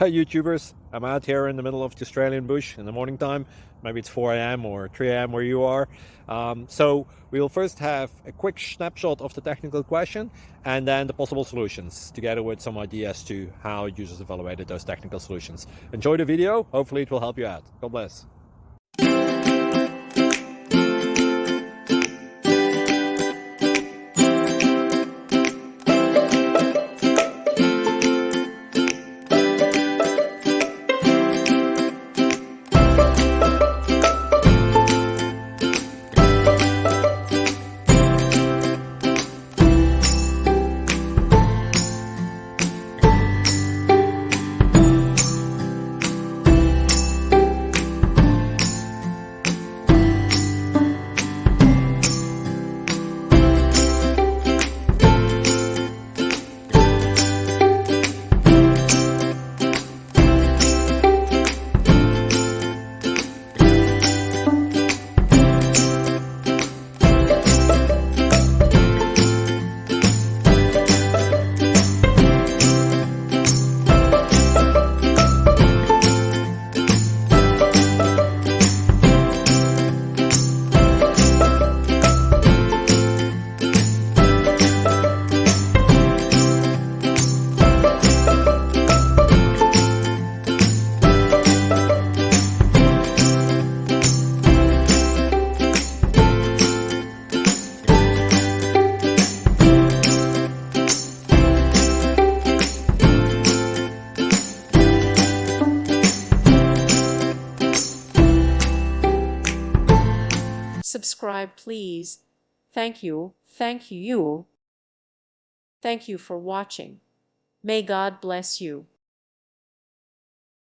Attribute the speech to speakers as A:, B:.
A: Hi YouTubers, I'm out here in the middle of the Australian bush in the morning time. Maybe it's 4 a.m. or 3 a.m. where you are. So we'll first have a quick snapshot of the technical question and then the possible solutions, together with some ideas to how users evaluated those technical solutions. Enjoy the video, hopefully it will help you out. God bless.
B: Subscribe, please. Thank you. Thank you. Thank you for watching. May God bless you.